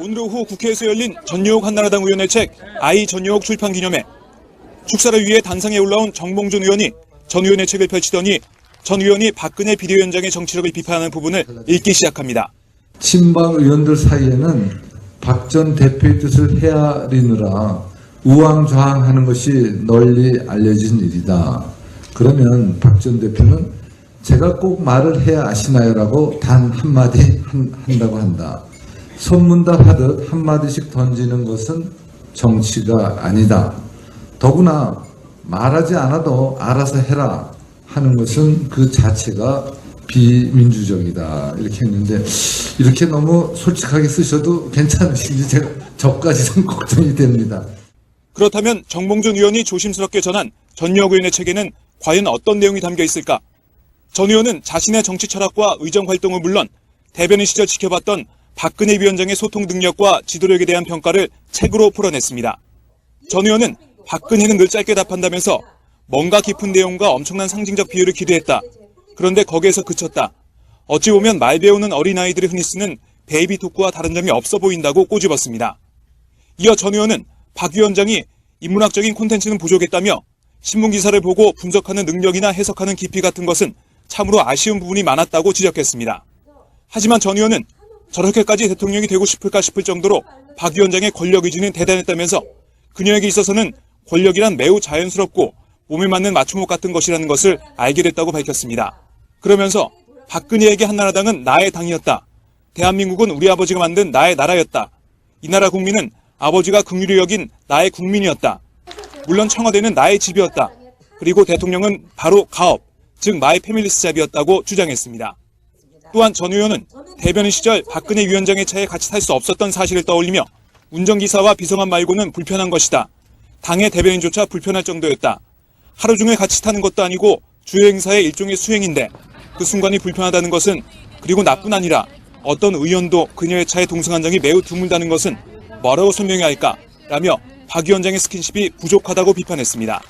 오늘 오후 국회에서 열린 전유옥 한나라당 의원의 책 아이 전유옥 출판 기념회. 축사를 위해 단상에 올라온 정봉준 의원이 전 의원의 책을 펼치더니 전 의원이 박근혜 비대위원장의 정치력을 비판하는 부분을 읽기 시작합니다. 친박 의원들 사이에는 박 전 대표의 뜻을 헤아리느라 우왕좌왕하는 것이 널리 알려진 일이다. 그러면 박 전 대표는 제가 꼭 말을 해야 아시나요라고 단 한마디 한다고 한다. 소문답하듯 한마디씩 던지는 것은 정치가 아니다. 더구나 말하지 않아도 알아서 해라 하는 것은 그 자체가 비민주적이다. 이렇게 했는데 이렇게 너무 솔직하게 쓰셔도 괜찮으신지 제가 저까지 좀 걱정이 됩니다. 그렇다면 정봉준 의원이 조심스럽게 전한 전유옥 의원의 책에는 과연 어떤 내용이 담겨 있을까? 전 의원은 자신의 정치 철학과 의정 활동은 물론 대변인 시절 지켜봤던 박근혜 위원장의 소통 능력과 지도력에 대한 평가를 책으로 풀어냈습니다. 전 의원은 박근혜는 늘 짧게 답한다면서 뭔가 깊은 내용과 엄청난 상징적 비유를 기대했다. 그런데 거기에서 그쳤다. 어찌 보면 말 배우는 어린아이들이 흔히 쓰는 베이비 토크와 다른 점이 없어 보인다고 꼬집었습니다. 이어 전 의원은 박 위원장이 인문학적인 콘텐츠는 부족했다며 신문기사를 보고 분석하는 능력이나 해석하는 깊이 같은 것은 참으로 아쉬운 부분이 많았다고 지적했습니다. 하지만 전 의원은 저렇게까지 대통령이 되고 싶을까 싶을 정도로 박 위원장의 권력 의지는 대단했다면서 그녀에게 있어서는 권력이란 매우 자연스럽고 몸에 맞는 맞춤옷 같은 것이라는 것을 알게 됐다고 밝혔습니다. 그러면서 박근혜에게 한나라당은 나의 당이었다. 대한민국은 우리 아버지가 만든 나의 나라였다. 이 나라 국민은 아버지가 긍휼히 여긴 나의 국민이었다. 물론 청와대는 나의 집이었다. 그리고 대통령은 바로 가업, 즉 마이 패밀리스 잡이었다고 주장했습니다. 또한 전 의원은 대변인 시절 박근혜 위원장의 차에 같이 탈 수 없었던 사실을 떠올리며 운전기사와 비서관 말고는 불편한 것이다. 당의 대변인조차 불편할 정도였다. 하루 종일 같이 타는 것도 아니고 주요 행사의 일종의 수행인데 그 순간이 불편하다는 것은 그리고 나뿐 아니라 어떤 의원도 그녀의 차에 동승한 적이 매우 드물다는 것은 뭐라고 설명해야 할까? 라며 박 위원장의 스킨십이 부족하다고 비판했습니다.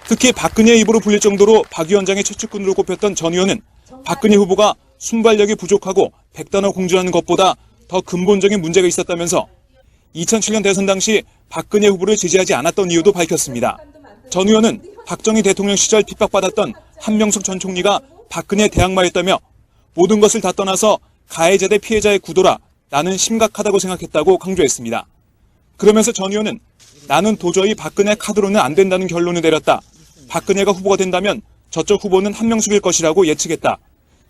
특히 박근혜의 입으로 불릴 정도로 박 위원장의 최측근으로 꼽혔던 전 의원은 박근혜 후보가 순발력이 부족하고 백단어 공주라는 것보다 더 근본적인 문제가 있었다면서 2007년 대선 당시 박근혜 후보를 지지하지 않았던 이유도 밝혔습니다. 전 의원은 박정희 대통령 시절 핍박받았던 한명숙 전 총리가 박근혜 대항마였다며 모든 것을 다 떠나서 가해자 대 피해자의 구도라 나는 심각하다고 생각했다고 강조했습니다. 그러면서 전 의원은 나는 도저히 박근혜 카드로는 안 된다는 결론을 내렸다. 박근혜가 후보가 된다면 저쪽 후보는 한명숙일 것이라고 예측했다.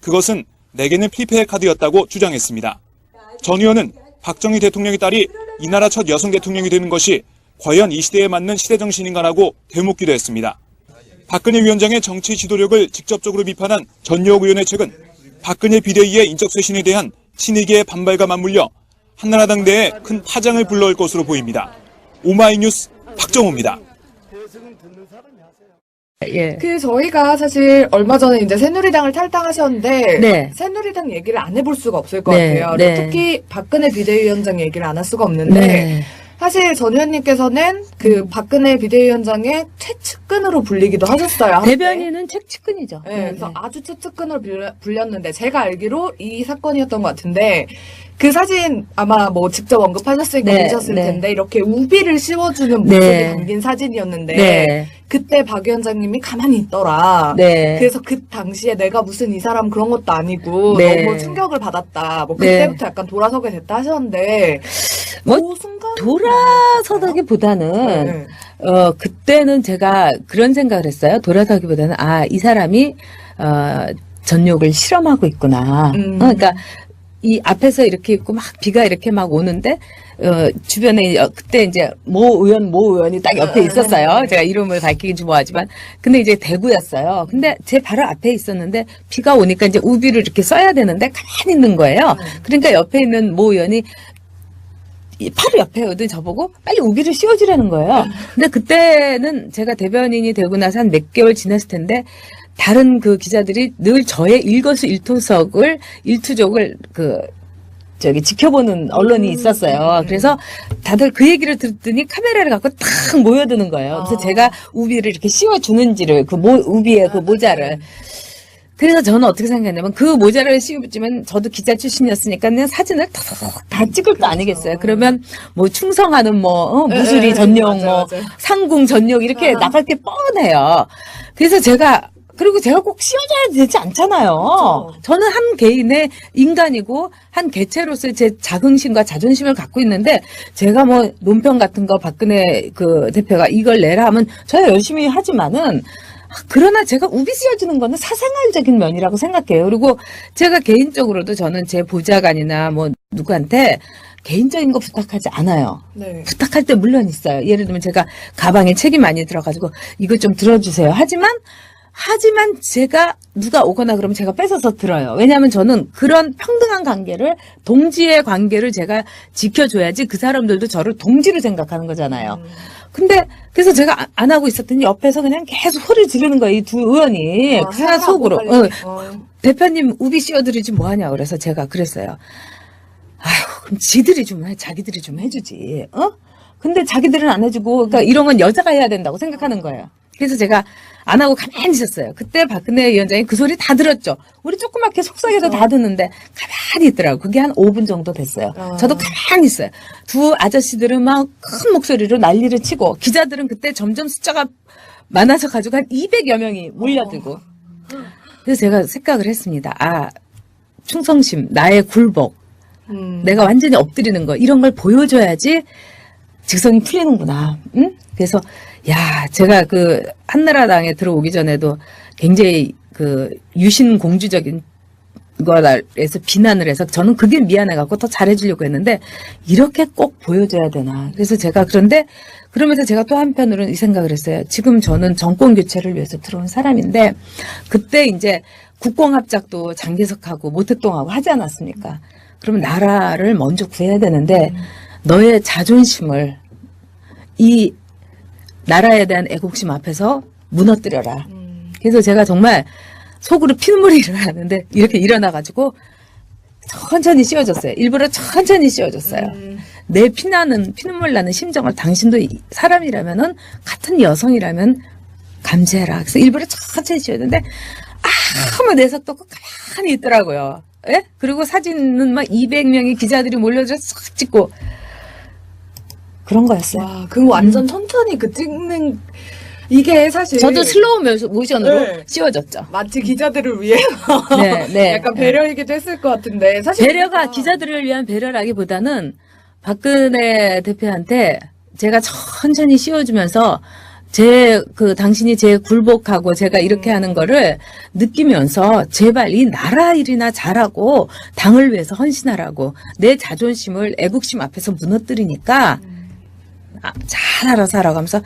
그것은 내게는 필패의 카드였다고 주장했습니다. 전 의원은 박정희 대통령의 딸이 이 나라 첫 여성 대통령이 되는 것이 과연 이 시대에 맞는 시대 정신인가라고 되묻기도 했습니다. 박근혜 위원장의 정치 지도력을 직접적으로 비판한 전유옥 의원의 책은 박근혜 비대위의 인적 쇄신에 대한 친이계의 반발과 맞물려 한나라당 내에 큰 파장을 불러올 것으로 보입니다. 오마이뉴스 박정호입니다. 예. 저희가 사실 얼마 전에 이제 새누리당을 탈당하셨는데 네. 새누리당 얘기를 안 해볼 수가 없을 것 네, 같아요. 네. 특히 박근혜 비대위원장 얘기를 안 할 수가 없는데 네. 사실 전 의원님께서는 그 박근혜 비대위원장의 최측근으로 불리기도 하셨어요. 한때. 대변인은 책측근이죠. 네, 그래서 아주 최측근으로 불렸는데 제가 알기로 이 사건이었던 것 같은데 그 사진 아마 뭐 직접 언급하셨으니까 네, 보셨을 네. 텐데 이렇게 우비를 씌워주는 모습이 네. 담긴 사진이었는데 네. 그때 박 위원장님이 가만히 있더라. 네. 그래서 그 당시에 내가 무슨 이 사람 그런 것도 아니고 네. 너무 충격을 받았다. 뭐 네. 그때부터 약간 돌아서게 됐다 하셨는데 뭐 그 순간 돌아서다기보다는 네. 그때는 제가 그런 생각을 했어요. 돌아서기보다는 이 사람이 전욕을 실험하고 있구나. 그러니까 이 앞에서 이렇게 있고 막 비가 이렇게 막 오는데 주변에 그때 이제 모 의원이 딱 옆에 있었어요. 제가 이름을 밝히긴 좀 뭐하지만 근데 이제 대구였어요. 근데 제 바로 앞에 있었는데 비가 오니까 이제 우비를 이렇게 써야 되는데 가만히 있는 거예요. 그러니까 옆에 있는 모 의원이 바로 옆에 오더니 저보고 빨리 우비를 씌워주라는 거예요. 근데 그때는 제가 대변인이 되고 나서 한 몇 개월 지났을 텐데 다른 그 기자들이 늘 저의 일거수일투족을 지켜보는 언론이 있었어요. 그래서 다들 그 얘기를 듣더니 카메라를 갖고 탁 모여드는 거예요. 그래서 제가 우비를 이렇게 씌워주는지를, 우비에 그 모자를. 그래서 저는 어떻게 생각했냐면 그 모자를 씌우면 저도 기자 출신이었으니까 그냥 사진을 다 찍을 거 아니겠어요. 그러면 뭐 충성하는 무술이 전용 맞아요. 상궁 전용 이렇게 나갈 게 뻔해요. 그래서 그리고 제가 꼭 씌워줘야 되지 않잖아요. 그렇죠. 저는 한 개인의 인간이고 한 개체로서의 제 자긍심과 자존심을 갖고 있는데 제가 뭐 논평 같은 거 박근혜 그 대표가 이걸 내라 하면 저야 열심히 하지만은 그러나 제가 우비 씌워주는 거는 사생활적인 면이라고 생각해요. 그리고 제가 개인적으로도 저는 제 보좌관이나 뭐 누구한테 개인적인 거 부탁하지 않아요. 네. 부탁할 때 물론 있어요. 예를 들면 제가 가방에 책이 많이 들어가지고 이거 좀 들어주세요. 하지만 제가 누가 오거나 그러면 제가 뺏어서 들어요. 왜냐하면 저는 그런 평등한 관계를 동지의 관계를 제가 지켜줘야지 그 사람들도 저를 동지로 생각하는 거잖아요. 근데 그래서 제가 안 하고 있었더니 옆에서 그냥 계속 소리를 지르는 거예요. 이 두 의원이 하나 속으로 대표님 우비 씌워드리지 뭐하냐 그래서 제가 그랬어요. 아휴 그럼 지들이 좀 해. 자기들이 좀 해주지. 근데 자기들은 안 해주고 그러니까 이런 건 여자가 해야 된다고 생각하는 거예요. 그래서 제가 안 하고 가만히 있었어요. 그때 박근혜 위원장이 그 소리 다 들었죠. 우리 조그맣게 속삭여서 다 듣는데 가만히 있더라고요. 그게 한 5분 정도 됐어요. 저도 가만히 있어요. 두 아저씨들은 막 큰 목소리로 난리를 치고 기자들은 그때 점점 숫자가 많아서 가지고 한 200여 명이 몰려들고 그래서 제가 생각을 했습니다. 아 충성심, 나의 굴복, 내가 완전히 엎드리는 거 이런 걸 보여줘야지 직성이 풀리는구나. 응? 그래서 야, 제가 그 한나라당에 들어오기 전에도 굉장히 그 유신 공주적인 거에서 비난을 해서 저는 그게 미안해갖고 더 잘해주려고 했는데 이렇게 꼭 보여줘야 되나. 그래서 제가 그러면서 제가 또 한편으로는 이 생각을 했어요. 지금 저는 정권 교체를 위해서 들어온 사람인데 그때 이제 국공합작도 장개석하고 모택동하고 하지 않았습니까? 그러면 나라를 먼저 구해야 되는데 너의 자존심을 이 나라에 대한 애국심 앞에서 무너뜨려라. 그래서 제가 정말 속으로 피눈물이 일어나는데 이렇게 일어나가지고 천천히 씌워줬어요. 일부러 천천히 씌워줬어요. 내 피눈물 나는 심정을 당신도 사람이라면은 같은 여성이라면 감지해라. 그래서 일부러 천천히 씌워줬는데 아무 내색도 없고 가만히 있더라고요. 예? 그리고 사진은 막 200명의 기자들이 몰려들어서 싹 찍고 그런 거였어요. 와, 그거 완전 천천히 찍는 이게 사실 저도 슬로우 모션으로 네. 씌워졌죠. 마치 기자들을 위해서 네. 약간 배려이기도 했을 것 같은데 사실 배려가 기자들을 위한 배려라기보다는 박근혜 대표한테 제가 천천히 씌워주면서 당신이 제 굴복하고 제가 이렇게 하는 거를 느끼면서 제발 이 나라 일이나 잘하고 당을 위해서 헌신하라고 내 자존심을 애국심 앞에서 무너뜨리니까 잘 알아서 하라고 하면서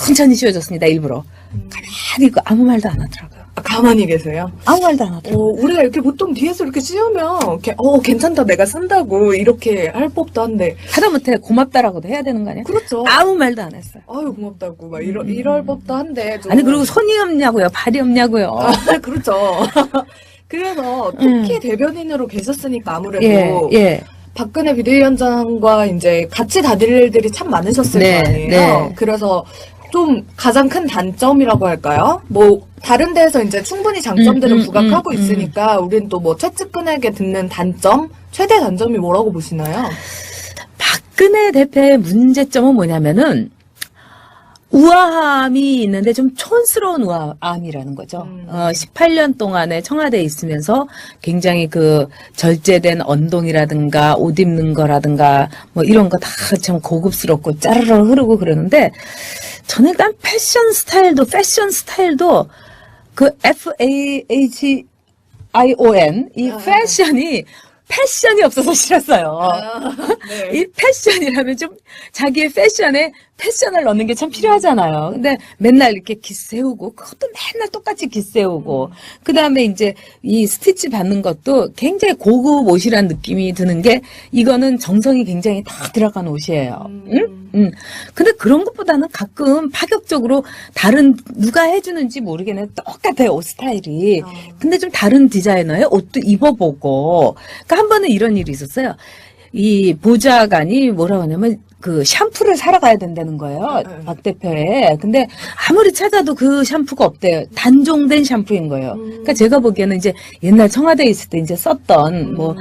천천히 씌워줬습니다. 일부러. 가만히 있고 아무 말도 안 하더라고요. 가만히 계세요. 아무 말도 안 하더라고요. 우리가 이렇게 보통 뒤에서 이렇게 씌우면 이렇게 괜찮다 내가 쓴다고 이렇게 할 법도 한데 하다못해 고맙다라고도 해야 되는 거 아니에요? 그렇죠. 아무 말도 안 했어요. 아유 고맙다고 막 이럴 법도 한데 좀. 아니 그리고 손이 없냐고요. 발이 없냐고요. 그렇죠. 그래서 특히 대변인으로 계셨으니까 아무래도 예. 박근혜 비대위원장과 이제 같이 다닐 일들이 참 많으셨을 네, 거 아니에요. 네. 그래서 좀 가장 큰 단점이라고 할까요? 뭐 다른 데에서 이제 충분히 장점들을 부각하고 있으니까 우리는 또 뭐 최측근에게 듣는 단점, 최대 단점이 뭐라고 보시나요? 박근혜 대표의 문제점은 뭐냐면은 우아함이 있는데 좀 촌스러운 우아함이라는 거죠. 18년 동안에 청와대에 있으면서 굉장히 그 절제된 언동이라든가 옷 입는 거라든가 뭐 이런 거 다 참 고급스럽고 짜르르 흐르고 그러는데 저는 일단 패션 스타일도 그 FAHION 이 패션이 없어서 싫었어요. 네. 이 패션이라면 좀 자기의 패션에 패션을 넣는 게 참 필요하잖아요. 근데 맨날 이렇게 기세우고 그것도 맨날 똑같이 기세우고 그 다음에 이제 이 스티치 받는 것도 굉장히 고급 옷이란 느낌이 드는 게 이거는 정성이 굉장히 다 들어간 옷이에요. 응? 근데 그런 것보다는 가끔 파격적으로 누가 해주는지 모르겠네. 똑같아요, 옷 스타일이. 근데 좀 다른 디자이너의 옷도 입어보고. 그러니까 한 번은 이런 일이 있었어요. 이 보좌관이 뭐라고 하냐면 그 샴푸를 사러 가야 된다는 거예요. 네. 박 대표에. 근데 아무리 찾아도 그 샴푸가 없대요. 단종된 샴푸인 거예요. 그러니까 제가 보기에는 이제 옛날 청와대에 있을 때 이제 썼던 뭐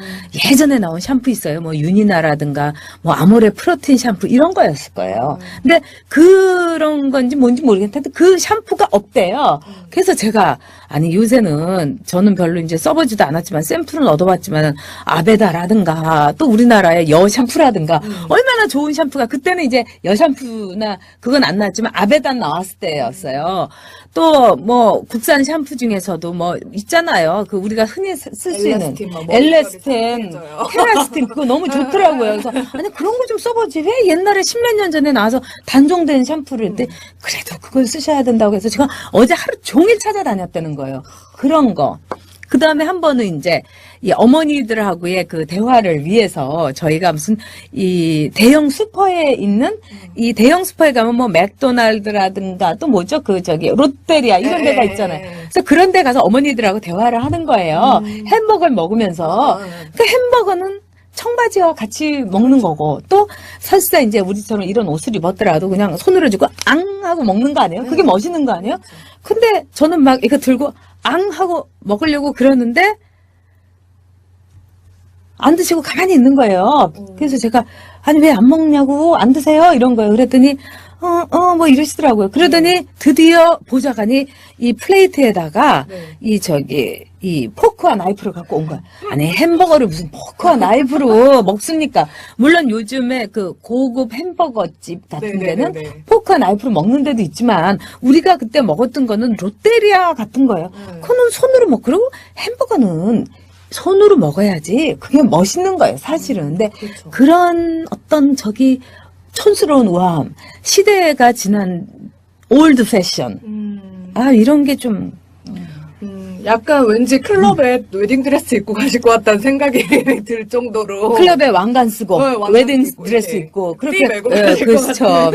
예전에 나온 샴푸 있어요. 뭐 유니나라든가 뭐 아모레 프로틴 샴푸 이런 거였을 거예요. 근데 그런 건지 뭔지 모르겠는데 그 샴푸가 없대요. 그래서 제가 아니 요새는 저는 별로 이제 써보지도 않았지만 샘플은 얻어봤지만 아베다라든가 또 우리나라의 여 샴푸라든가 얼마나 좋은 샴푸가 그때는 이제 여 샴푸나 그건 안 나왔지만 아베다 나왔을 때였어요. 또 뭐 국산 샴푸 중에서도 뭐 있잖아요. 그 우리가 흔히 쓸 수 있는 엘레스틴, 뭐 머릿결이 엘레스틴, 상쾌해져요. 케라스틴 그거 너무 좋더라고요. 그래서 아니 그런 거 좀 써보지 왜 옛날에 10몇 년 전에 나와서 단종된 샴푸를 했는데 그래도 그걸 쓰셔야 된다고 해서 제가 어제 하루 종일 찾아다녔다는 거예요. 그런 거. 그 다음에 한 번은 이제 이 어머니들하고의 그 대화를 위해서 저희가 무슨 이 대형 슈퍼에 있는 이 대형 슈퍼에 가면 뭐 맥도날드라든가 또 뭐죠? 그 저기 롯데리아 이런 네. 데가 있잖아요. 그래서 그런 데 가서 어머니들하고 대화를 하는 거예요. 햄버거를 먹으면서. 그 햄버거는 청바지와 같이 먹는 거고 또 설사 이제 우리처럼 이런 옷을 입었더라도 그냥 손으로 쥐고 앙 하고 먹는 거 아니에요? 그게 멋있는 거 아니에요? 근데 저는 막 이거 들고 앙 하고 먹으려고 그러는데 안 드시고 가만히 있는 거예요. 그래서 제가 아니 왜 안 먹냐고 안 드세요? 이런 거예요. 그랬더니 뭐 이러시더라고요. 그러더니 드디어 보좌관이 이 플레이트에다가 이 포크와 나이프를 갖고 온 거야. 아니 햄버거를 무슨 포크와 나이프로 먹습니까? 물론 요즘에 그 고급 햄버거 집 같은 데는 포크와 나이프로 먹는 데도 있지만 우리가 그때 먹었던 거는 롯데리아 같은 거예요. 그거는 손으로 먹고 그리고 햄버거는 손으로 먹어야지 그게 멋있는 거예요 사실은. 근데 그렇죠. 그런 어떤 저기 촌스러운 우아함, 시대가 지난 올드 패션, 이런 게 좀 약간 왠지 클럽에 웨딩드레스 입고 가실 것 같다는 생각이 들 정도로. 클럽에 왕관 쓰고 왕관 웨딩 쓰고, 드레스 네. 입고 띠 그렇게 메고 가실 것 그렇죠.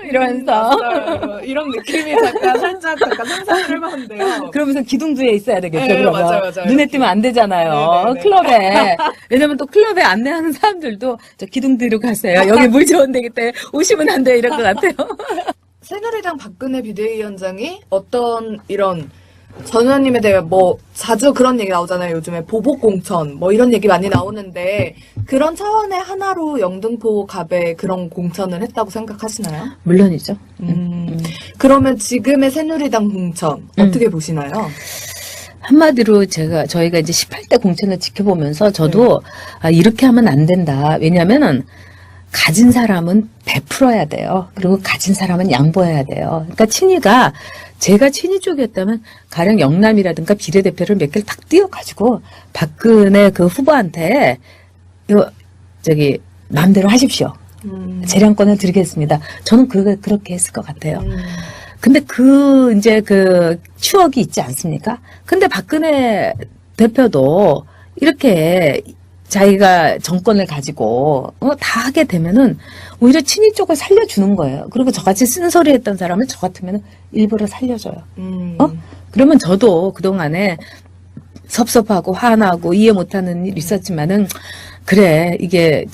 이러면서 맞아요. 이런 느낌이 살짝 상상을 해봤는데요. 그러면서 기둥두에 있어야 되겠죠. 네, 그러면 맞아요. 눈에 띄면 안 되잖아요. 네, 네, 네. 클럽에 왜냐면 또 클럽에 안내하는 사람들도 저 기둥뒤로 가세요. 여기 물 좋은 데기 때문에 오시면 안 돼요. 이럴 것 같아요. 새누리당 박근혜 비대위원장이 어떤 이런 전 의원님에 대해 뭐 자주 그런 얘기 나오잖아요. 요즘에 보복공천 뭐 이런 얘기 많이 나오는데 그런 차원의 하나로 영등포 갑에 그런 공천을 했다고 생각하시나요? 물론이죠. 그러면 지금의 새누리당 공천 어떻게 보시나요? 한마디로 저희가 이제 18대 공천을 지켜보면서 저도 이렇게 하면 안 된다. 왜냐면은 가진 사람은 베풀어야 돼요. 그리고 가진 사람은 양보해야 돼요. 그러니까 친이가 제가 친이 쪽이었다면 가령 영남이라든가 비례대표를 몇 개를 탁 띄워가지고 박근혜 그 후보한테 마음대로 하십시오. 재량권을 드리겠습니다. 저는 그렇게 했을 것 같아요. 근데 이제 그 추억이 있지 않습니까? 근데 박근혜 대표도 이렇게 자기가 정권을 가지고 다 하게 되면은 오히려 친이 쪽을 살려주는 거예요. 그리고 저같이 쓴소리 했던 사람을 저 같으면 일부러 살려줘요. 그러면 저도 그동안에 섭섭하고 화나고 이해 못하는 일이 있었지만은 그래 이게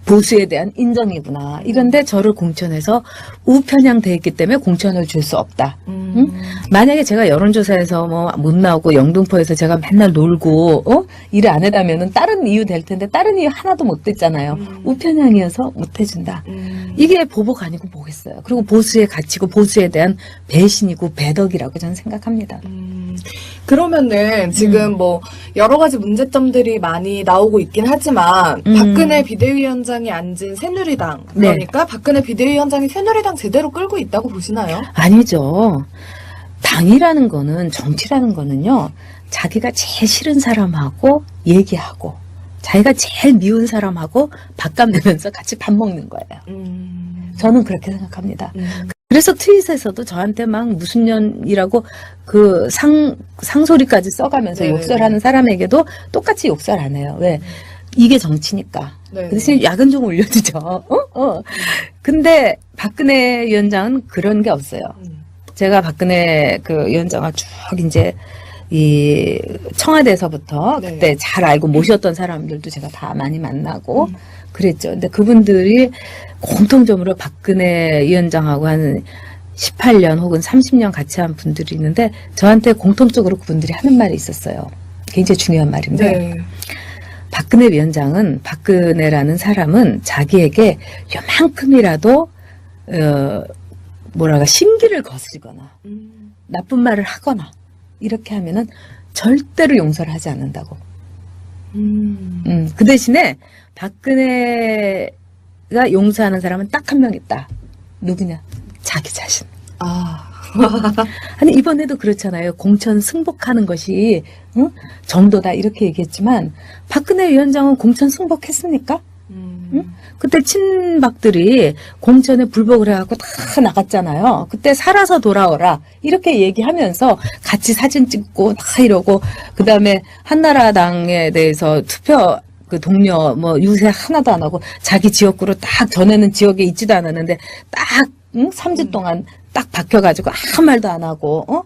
보수에 대한 인정이구나. 이런데 저를 공천해서 우편향돼 있기 때문에 공천을 줄 수 없다. 응? 만약에 제가 여론조사에서 뭐 못 나오고 영등포에서 제가 맨날 놀고 일을 안 해다면은 다른 이유 될 텐데 다른 이유 하나도 못 됐잖아요. 우편향이어서 못 해준다. 이게 보복 아니고 뭐겠어요. 그리고 보수의 가치고 보수에 대한 배신이고 배덕이라고 저는 생각합니다. 그러면은 지금 뭐 여러 가지 문제점들이 많이 나오고 있긴 하지만 박근혜 비대위원장이 앉은 새누리당 그러니까 박근혜 비대위원장이 새누리당 제대로 끌고 있다고 보시나요? 아니죠. 당이라는 거는 정치라는 거는요. 자기가 제일 싫은 사람하고 얘기하고 자기가 제일 미운 사람하고 밥값 내면서 같이 밥 먹는 거예요. 저는 그렇게 생각합니다. 그래서 트윗에서도 저한테 막 무슨 년이라고 그 상소리까지 써가면서 네네네. 욕설하는 사람에게도 똑같이 욕설 안 해요. 왜? 이게 정치니까. 네네. 그 대신 야근 좀 올려주죠. 근데 박근혜 위원장은 그런 게 없어요. 제가 박근혜 그 위원장을 쭉 이제 이 청와대에서부터 네. 그때 잘 알고 모셨던 사람들도 제가 다 많이 만나고 그랬죠. 근데 그분들이 공통점으로 박근혜 위원장하고 한 18년 혹은 30년 같이 한 분들이 있는데 저한테 공통적으로 그분들이 하는 말이 있었어요. 굉장히 중요한 말인데 네. 박근혜 위원장은 박근혜라는 사람은 자기에게 요만큼이라도 뭐랄까 심기를 거스리거나 나쁜 말을 하거나 이렇게 하면은 절대로 용서를 하지 않는다고. 그 대신에 박근혜가 용서하는 사람은 딱 한 명 있다. 누구냐? 자기 자신. 아. 아니 이번에도 그렇잖아요. 공천 승복하는 것이 응? 정도다 이렇게 얘기했지만 박근혜 위원장은 공천 승복했습니까? 응? 그때 친박들이 공천에 불복을 해갖고 다 나갔잖아요. 그때 살아서 돌아오라 이렇게 얘기하면서 같이 사진 찍고 다 이러고 그 다음에 한나라당에 대해서 투표 그 동료 뭐 유세 하나도 안 하고 자기 지역구로 딱 전에는 지역에 있지도 않았는데 딱 3주 동안 딱 박혀가지고 아무 말도 안 하고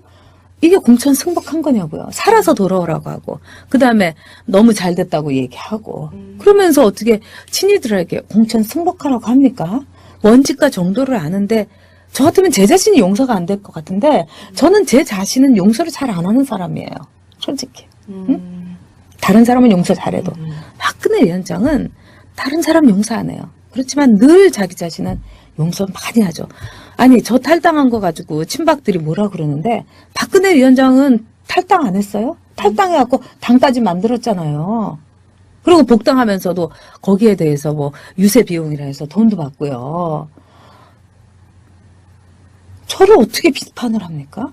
이게 공천 승복한 거냐고요. 살아서 돌아오라고 하고 그 다음에 너무 잘 됐다고 얘기하고 그러면서 어떻게 친이들에게 공천 승복하라고 합니까? 원칙과 정도를 아는데 저 같으면 제 자신이 용서가 안 될 것 같은데 저는 제 자신은 용서를 잘 안 하는 사람이에요. 솔직히. 응? 다른 사람은 용서 잘해도 박근혜 위원장은 다른 사람 용서 안 해요. 그렇지만 늘 자기 자신은 용서 많이 하죠. 아니 저 탈당한 거 가지고 친박들이 뭐라 그러는데 박근혜 위원장은 탈당 안 했어요? 탈당해갖고 당까지 만들었잖아요. 그리고 복당하면서도 거기에 대해서 뭐 유세 비용이라 해서 돈도 받고요. 저를 어떻게 비판을 합니까?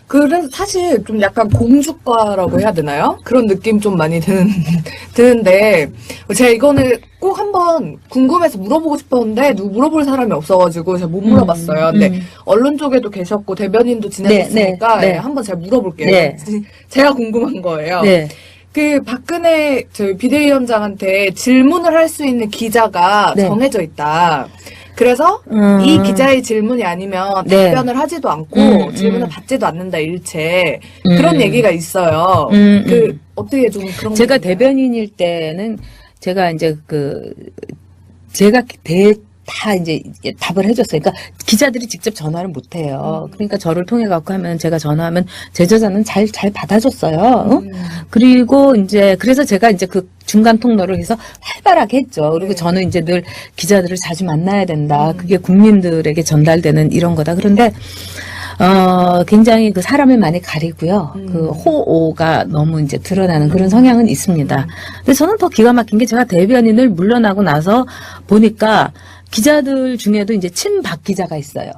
그래서 사실 좀 약간 공주과라고 해야 되나요? 그런 느낌 좀 많이 드는데, 제가 이거는 꼭 한번 궁금해서 물어보고 싶었는데, 누구 물어볼 사람이 없어가지고 제가 못 물어봤어요. 근데 언론 쪽에도 계셨고, 대변인도 지내셨으니까, 네. 한번 제가 물어볼게요. 네. 제가 궁금한 거예요. 네. 그 박근혜 저희 비대위원장한테 질문을 할 수 있는 기자가 네. 정해져 있다. 그래서 이 기자의 질문이 아니면 네. 답변을 하지도 않고 질문을 받지도 않는다 일체 그런 얘기가 있어요. 어떻게 좀 그런 제가 거 있나요? 대변인일 때는 제가 이제 제가 다 이제 답을 해줬어요. 그러니까 기자들이 직접 전화를 못 해요. 그러니까 저를 통해 갖고 하면 제가 전화하면 제 저자는 잘 받아줬어요. 그리고 이제 그래서 제가 이제 그 중간 통로를 해서 활발하게 했죠. 그리고 네. 저는 이제 늘 기자들을 자주 만나야 된다. 그게 국민들에게 전달되는 이런 거다. 그런데 굉장히 그 사람을 많이 가리고요. 그 호오가 너무 이제 드러나는 그런 성향은 있습니다. 근데 저는 더 기가 막힌 게 제가 대변인을 물러나고 나서 보니까 기자들 중에도 이제 친박 기자가 있어요.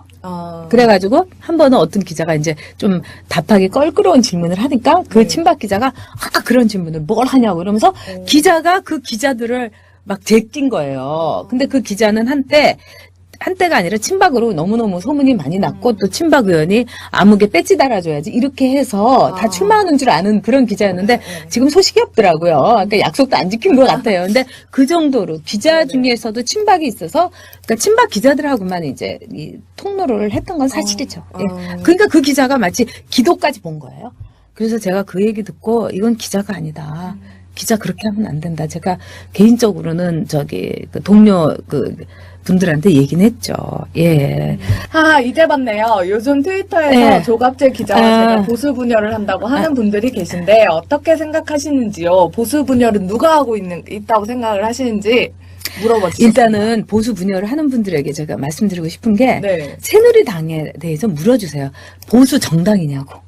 그래가지고 한 번은 어떤 기자가 이제 좀 답하기 껄끄러운 질문을 하니까 그 친박 기자가 그런 질문을 뭘 하냐고 이러면서 기자가 그 기자들을 막 제낀 거예요. 근데 그 기자는 한때가 아니라 친박으로 너무너무 소문이 많이 났고 또 친박 의원이 아무개 배지 달아줘야지 이렇게 해서 다 출마하는 줄 아는 그런 기자였는데 지금 소식이 없더라고요. 그러니까 약속도 안 지킨 것 같아요. 근데 그 정도로 기자 중에서도 친박이 있어서 그러니까 친박 기자들하고만 이제 이 통로를 했던 건 사실이죠. 예. 그러니까 그 기자가 마치 기도까지 본 거예요. 그래서 제가 그 얘기 듣고 이건 기자가 아니다. 기자 그렇게 하면 안 된다. 제가 개인적으로는 그 동료 분들한테 얘기는 했죠. 예. 이제 봤네요. 요즘 트위터에서 네. 조갑재 기자와 제가 보수 분열을 한다고 하는 분들이 계신데 어떻게 생각하시는지요? 보수 분열은 누가 하고 있다고 생각을 하시는지 물어봤어요. 일단은 보수 분열을 하는 분들에게 제가 말씀드리고 싶은 게 네. 새누리당에 대해서 물어주세요. 보수 정당이냐고.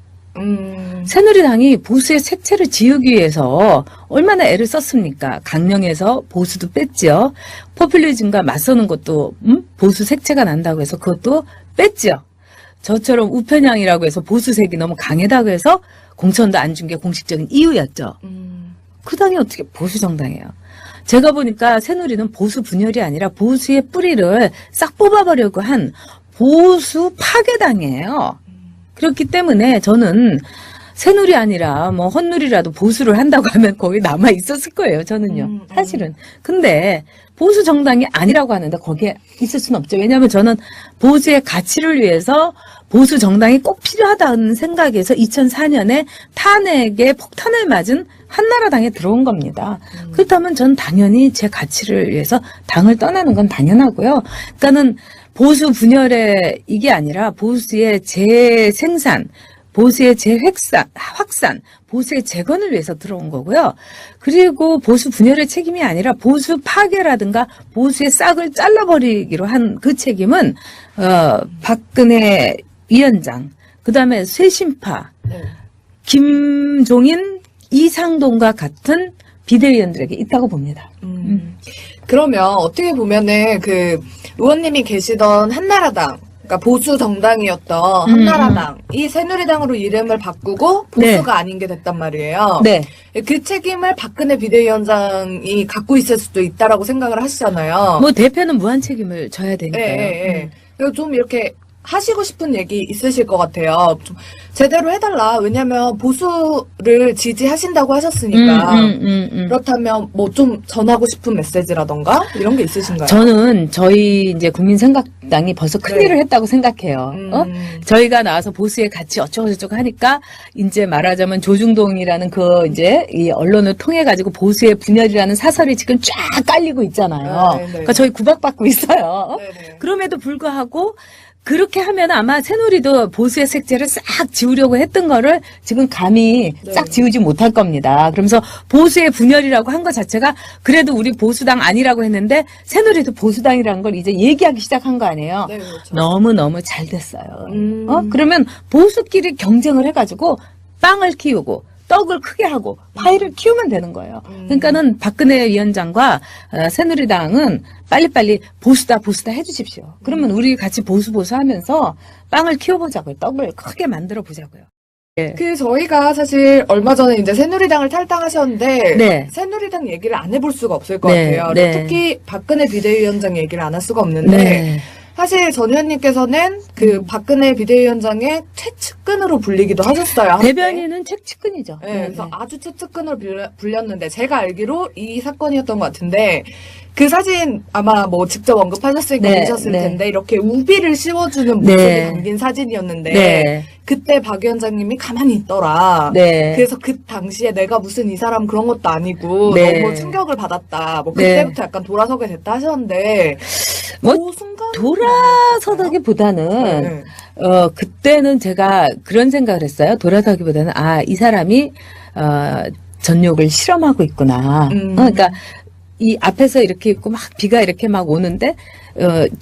새누리당이 보수의 색채를 지우기 위해서 얼마나 애를 썼습니까? 강령에서 보수도 뺐죠. 포퓰리즘과 맞서는 것도 보수 색채가 난다고 해서 그것도 뺐죠. 저처럼 우편향이라고 해서 보수색이 너무 강하다고 해서 공천도 안 준 게 공식적인 이유였죠. 그 당이 어떻게 보수 정당이에요? 제가 보니까 새누리는 보수 분열이 아니라 보수의 뿌리를 싹 뽑아버리려고 한 보수 파괴당이에요. 그렇기 때문에 저는 새누리 아니라 뭐 헛누리라도 보수를 한다고 하면 거기 남아 있었을 거예요. 저는요. 사실은. 근데 보수 정당이 아니라고 하는데 거기에 있을 수는 없죠. 왜냐하면 저는 보수의 가치를 위해서 보수 정당이 꼭 필요하다는 생각에서 2004년에 탄핵에 폭탄을 맞은 한나라당에 들어온 겁니다. 그렇다면 전 당연히 제 가치를 위해서 당을 떠나는 건 당연하고요. 그러니까는 보수 분열의 이게 아니라 보수의 재생산, 보수의 확산, 보수의 재건을 위해서 들어온 거고요. 그리고 보수 분열의 책임이 아니라 보수 파괴라든가 보수의 싹을 잘라버리기로 한 그 책임은 박근혜 위원장, 그다음에 쇄신파, 김종인, 이상돈과 같은 비대위원들에게 있다고 봅니다. 그러면 어떻게 보면은 그 의원님이 계시던 한나라당, 그러니까 보수 정당이었던 한나라당, 이 새누리당으로 이름을 바꾸고 보수가 아닌 게 됐단 말이에요. 네. 그 책임을 박근혜 비대위원장이 갖고 있을 수도 있다라고 생각을 하시잖아요. 뭐 대표는 무한 책임을 져야 되니까요. 예. 그래서 좀 이렇게 하시고 싶은 얘기 있으실 것 같아요. 좀 제대로 해달라. 왜냐면 보수를 지지하신다고 하셨으니까. 그렇다면 뭐 좀 전하고 싶은 메시지라던가 이런 게 있으신가요? 저는 저희 이제 국민생각당이 벌써 큰일을 했다고 생각해요. 저희가 나와서 보수의 가치 어쩌고저쩌고 하니까 이제 말하자면 조중동이라는 그 이제 이 언론을 통해 가지고 보수의 분열이라는 사설이 지금 쫙 깔리고 있잖아요. 그러니까 저희 구박받고 있어요. 네네. 그럼에도 불구하고 그렇게 하면 아마 새누리도 보수의 색채를 싹 지우려고 했던 거를 지금 감히 싹 지우지 못할 겁니다. 그러면서 보수의 분열이라고 한 것 자체가 그래도 우리 보수당 아니라고 했는데 새누리도 보수당이라는 걸 이제 얘기하기 시작한 거 아니에요. 네, 그렇죠. 너무너무 잘 됐어요. 그러면 보수끼리 경쟁을 해가지고 빵을 키우고 떡을 크게 하고 파이를 키우면 되는 거예요. 그러니까는 박근혜 위원장과 새누리당은 빨리빨리 보수다 해주십시오. 그러면 우리 같이 보수 하면서 빵을 키워보자고요. 떡을 크게 만들어 보자고요. 그 저희가 사실 얼마 전에 이제 새누리당을 탈당하셨는데 네. 새누리당 얘기를 안 해볼 수가 없을 것 네, 같아요. 네. 특히 박근혜 비대위원장 얘기를 안 할 수가 없는데 네. 사실 전 의원님께서는 그 박근혜 비대위원장의 최측근으로 불리기도 하셨어요. 한때. 대변인은 책측근이죠. 네, 그래서 아주 최측근으로 불렸는데 제가 알기로 이 사건이었던 것 같은데 그 사진 아마 뭐 직접 언급하셨으니까 네, 보셨을 네. 텐데 이렇게 우비를 씌워주는 모습이 네. 담긴 사진이었는데 네. 그때 박 위원장님이 가만히 있더라. 네. 그래서 그 당시에 내가 무슨 이 사람 그런 것도 아니고 네. 너무 충격을 받았다. 뭐 네. 그때부터 약간 돌아서게 됐다 하셨는데 뭐 그 순간 돌아서다기보다는 네. 그때는 제가 그런 생각을 했어요. 돌아서기보다는 이 사람이 전욕을 실험하고 있구나. 그러니까 이 앞에서 이렇게 있고 막 비가 이렇게 막 오는데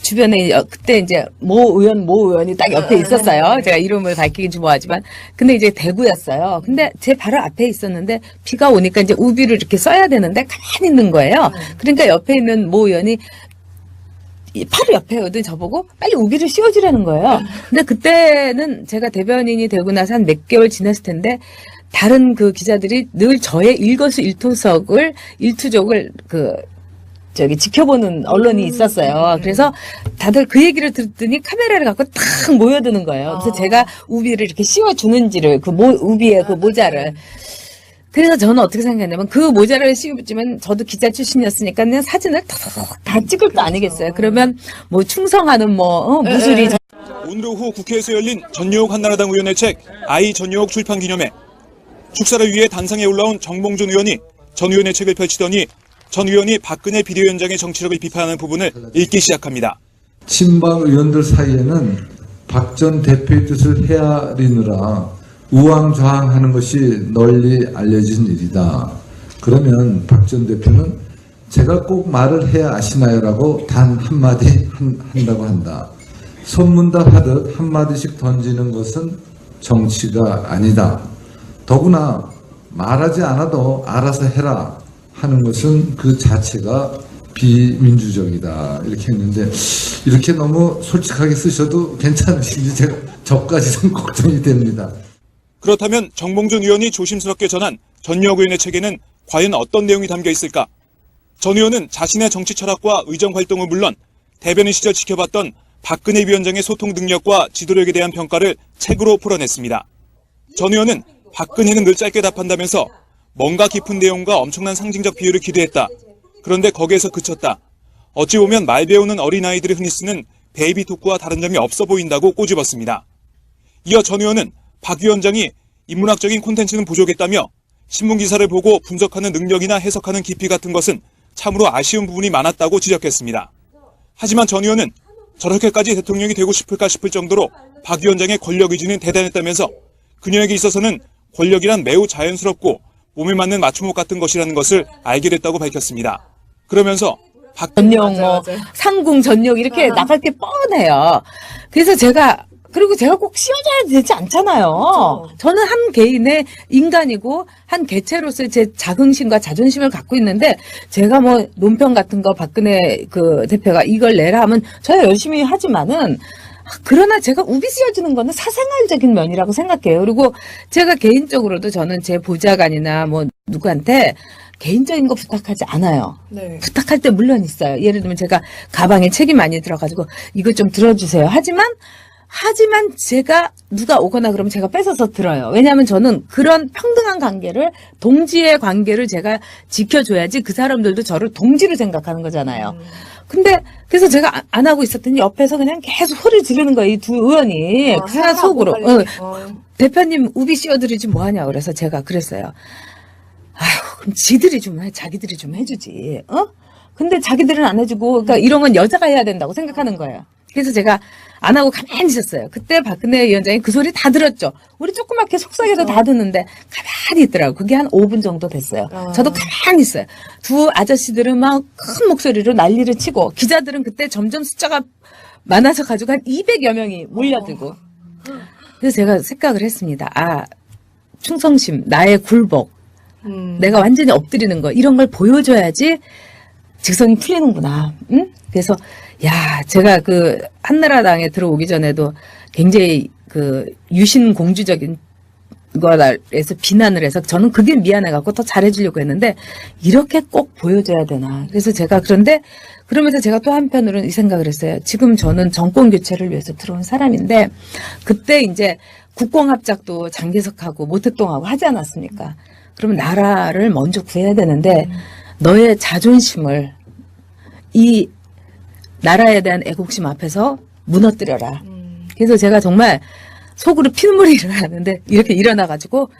주변에 그때 이제 모 의원이 딱 옆에 있었어요. 제가 이름을 밝히긴 좀 뭐하지만 근데 이제 대구였어요. 근데 제 바로 앞에 있었는데 비가 오니까 이제 우비를 이렇게 써야 되는데 가만히 있는 거예요. 그러니까 옆에 있는 모 의원이 바로 옆에 오더니 저보고 빨리 우비를 씌워주라는 거예요. 근데 그때는 제가 대변인이 되고 나서 한 몇 개월 지났을 텐데 다른 그 기자들이 늘 저의 일거수일투족을 지켜보는 언론이 있었어요. 그래서 다들 그 얘기를 듣더니 카메라를 갖고 탁 모여드는 거예요. 그래서 제가 우비를 이렇게 씌워주는지를 우비에 그 모자를. 그래서 저는 어떻게 생각했냐면 그 모자를 씌우지만 저도 기자 출신이었으니까 그냥 사진을 다 찍을 거 아니겠어요. 그러면 뭐 충성하는 무술이 오늘 오후 국회에서 열린 전용욱 한나라당 의원의 책 아이 전용욱 출판 기념회. 축사를 위해 단상에 올라온 정봉준 의원이 전 의원의 책을 펼치더니 전 의원이 박근혜 비대위원장의 정치력을 비판하는 부분을 읽기 시작합니다. 친박 의원들 사이에는 박 전 대표의 뜻을 헤아리느라 우왕좌왕하는 것이 널리 알려진 일이다. 그러면 박 전 대표는 제가 꼭 말을 해야 아시나요라고 단 한마디 한다고 한다. 소문답 하듯 한마디씩 던지는 것은 정치가 아니다. 더구나 말하지 않아도 알아서 해라 하는 것은 그 자체가 비민주적이다. 이렇게 했는데 이렇게 너무 솔직하게 쓰셔도 괜찮으신지 저까지 좀 걱정이 됩니다. 그렇다면 정봉준 의원이 조심스럽게 전한 전용욱 의원의 책에는 과연 어떤 내용이 담겨 있을까? 전 의원은 자신의 정치 철학과 의정 활동은 물론 대변인 시절 지켜봤던 박근혜 위원장의 소통 능력과 지도력에 대한 평가를 책으로 풀어냈습니다. 전 의원은 박근혜는 늘 짧게 답한다면서 뭔가 깊은 내용과 엄청난 상징적 비유를 기대했다. 그런데 거기에서 그쳤다. 어찌 보면 말 배우는 어린아이들이 흔히 쓰는 베이비 토크와 다른 점이 없어 보인다고 꼬집었습니다. 이어 전 의원은 박 위원장이 인문학적인 콘텐츠는 부족했다며 신문기사를 보고 분석하는 능력이나 해석하는 깊이 같은 것은 참으로 아쉬운 부분이 많았다고 지적했습니다. 하지만 전 의원은 저렇게까지 대통령이 되고 싶을까 싶을 정도로 박 위원장의 권력 의지는 대단했다면서 그녀에게 있어서는 권력이란 매우 자연스럽고 몸에 맞는 맞춤옷 같은 것이라는 것을 알게 됐다고 밝혔습니다. 그러면서 전용, 맞아요, 뭐, 맞아요. 상궁, 전용, 이렇게 나갈 게 뻔해요. 그래서 제가 꼭 씌워줘야 되지 않잖아요. 그렇죠. 저는 한 개인의 인간이고, 한 개체로서의 제 자긍심과 자존심을 갖고 있는데, 제가 뭐, 논평 같은 거 박근혜 그 대표가 이걸 내라 하면, 저야 열심히 하지만은, 그러나 제가 우비 씌워주는 거는 사생활적인 면이라고 생각해요. 그리고 제가 개인적으로도 저는 제 보좌관이나 뭐, 누구한테, 개인적인 거 부탁하지 않아요. 네. 부탁할 때 물론 있어요. 예를 들면 제가 가방에 책이 많이 들어가지고 이거 좀 들어주세요. 하지만 제가 누가 오거나 그러면 제가 뺏어서 들어요. 왜냐하면 저는 그런 평등한 관계를, 동지의 관계를 제가 지켜줘야지 그 사람들도 저를 동지로 생각하는 거잖아요. 근데 그래서 제가 안 하고 있었더니 옆에서 그냥 계속 소리 지르는 거예요. 이 두 의원이. 하나 속으로. 대표님 우비 씌워드리지 뭐하냐. 그래서 제가 그랬어요. 아휴, 그럼 지들이 좀 해. 자기들이 좀 해주지. 근데 자기들은 안 해주고, 그러니까 이런 건 여자가 해야 된다고 생각하는 거예요. 그래서 제가 안 하고 가만히 있었어요. 그때 박근혜 위원장이 그 소리 다 들었죠. 우리 조그맣게 속삭여도 다 듣는데 가만히 있더라고요. 그게 한 5분 정도 됐어요. 저도 가만히 있어요. 두 아저씨들은 막 큰 목소리로 난리를 치고, 기자들은 그때 점점 숫자가 많아서 가지고 한 200여 명이 몰려들고. 그래서 제가 생각을 했습니다. 아, 충성심, 나의 굴복. 내가 완전히 엎드리는 거, 이런 걸 보여줘야지 직성이 풀리는구나. 응? 그래서 제가 그 한나라당에 들어오기 전에도 굉장히 그 유신 공주적인 거에서 비난을 해서 저는 그게 미안해갖고 더 잘해주려고 했는데 이렇게 꼭 보여줘야 되나. 그래서 제가 그러면서 제가 또 한편으로는 이 생각을 했어요. 지금 저는 정권 교체를 위해서 들어온 사람인데 그때 이제 국공합작도 장개석하고 모택동하고 하지 않았습니까? 그러면 나라를 먼저 구해야 되는데 너의 자존심을 이 나라에 대한 애국심 앞에서 무너뜨려라. 그래서 제가 정말 속으로 피눈물이 일어나는데 이렇게 일어나가지고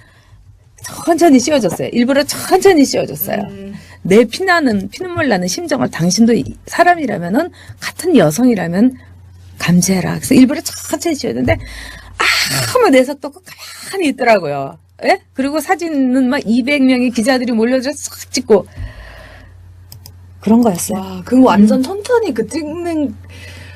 천천히 씌워줬어요. 일부러 천천히 씌워줬어요. 내 피눈물 나는 심정을 당신도 사람이라면은 같은 여성이라면 감지해라. 그래서 일부러 천천히 씌워줬는데 아무 내색도 없고 가만히 있더라고요. 예? 그리고 사진은 막 200명의 기자들이 몰려들어서 싹 찍고 그런 거였어요. 와, 그거 완전 천천히 찍는,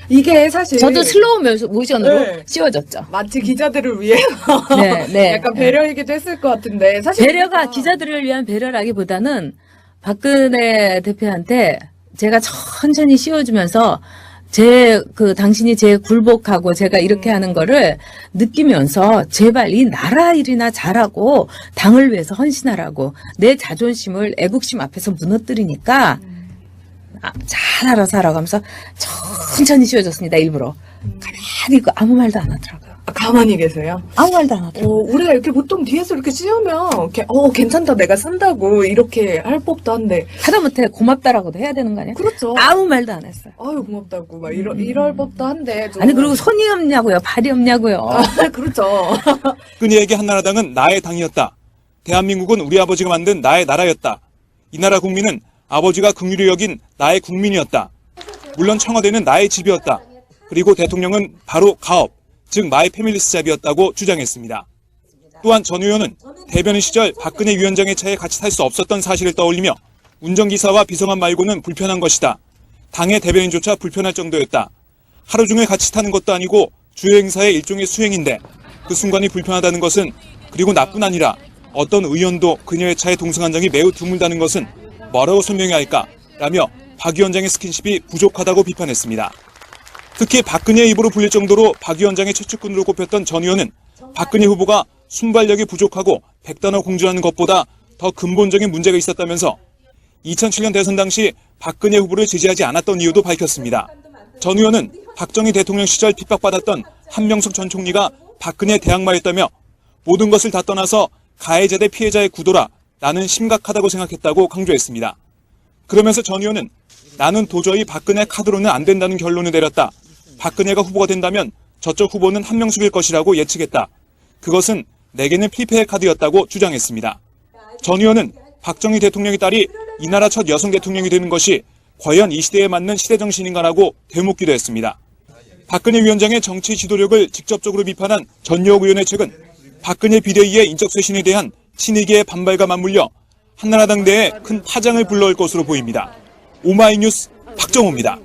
이게 사실. 저도 슬로우 모션으로 네. 씌워줬죠. 마치 기자들을 위해서. 네. 약간 배려이기도 했을 것 같은데. 사실. 배려가 기자들을 위한 배려라기보다는 박근혜 대표한테 제가 천천히 씌워주면서 당신이 제 굴복하고 제가 이렇게 하는 거를 느끼면서 제발 이 나라 일이나 잘하고 당을 위해서 헌신하라고 내 자존심을 애국심 앞에서 무너뜨리니까 잘 알아서 하라고 하면서 천천히 씌워줬습니다. 일부러. 가만히 있고 아무 말도 안 하더라고요. 가만히 계세요. 아무 말도 안 하더라고요. 우리가 이렇게 보통 뒤에서 이렇게 씌우면, 괜찮다, 내가 쓴다고, 이렇게 할 법도 한데. 하다못해 고맙다라고도 해야 되는 거 아니에요? 그렇죠. 아무 말도 안 했어요. 아유, 고맙다고, 막, 이럴 법도 한데. 좀. 아니 그리고 손이 없냐고요. 발이 없냐고요. 그렇죠. 박근혜에게 한나라당은 나의 당이었다. 대한민국은 우리 아버지가 만든 나의 나라였다. 이 나라 국민은 아버지가 긍휼히 여긴 나의 국민이었다. 물론 청와대는 나의 집이었다. 그리고 대통령은 바로 가업, 즉 마이 패밀리스 잡이었다고 주장했습니다. 또한 전 의원은 대변인 시절 박근혜 위원장의 차에 같이 탈 수 없었던 사실을 떠올리며 운전기사와 비서관 말고는 불편한 것이다. 당의 대변인조차 불편할 정도였다. 하루 종일 같이 타는 것도 아니고 주요 행사의 일종의 수행인데 그 순간이 불편하다는 것은, 그리고 나뿐 아니라 어떤 의원도 그녀의 차에 동승한 적이 매우 드물다는 것은 뭐라고 설명해야 할까? 라며 박 위원장의 스킨십이 부족하다고 비판했습니다. 특히 박근혜의 입으로 불릴 정도로 박 위원장의 최측근으로 꼽혔던 전 의원은 박근혜 후보가 순발력이 부족하고 백단어 공주하는 것보다 더 근본적인 문제가 있었다면서 2007년 대선 당시 박근혜 후보를 지지하지 않았던 이유도 밝혔습니다. 전 의원은 박정희 대통령 시절 핍박받았던 한명숙 전 총리가 박근혜 대항마였다며 모든 것을 다 떠나서 가해자 대 피해자의 구도라 나는 심각하다고 생각했다고 강조했습니다. 그러면서 전 의원은 나는 도저히 박근혜 카드로는 안 된다는 결론을 내렸다. 박근혜가 후보가 된다면 저쪽 후보는 한명숙일 것이라고 예측했다. 그것은 내게는 필패의 카드였다고 주장했습니다. 전 의원은 박정희 대통령의 딸이 이 나라 첫 여성 대통령이 되는 것이 과연 이 시대에 맞는 시대정신인가라고 되묻기도 했습니다. 박근혜 위원장의 정치 지도력을 직접적으로 비판한 전유옥 의원의 책은 박근혜 비대위의 인적 쇄신에 대한 친이계의 반발과 맞물려 한나라당 내에 큰 파장을 불러올 것으로 보입니다. 오마이뉴스 박정호입니다.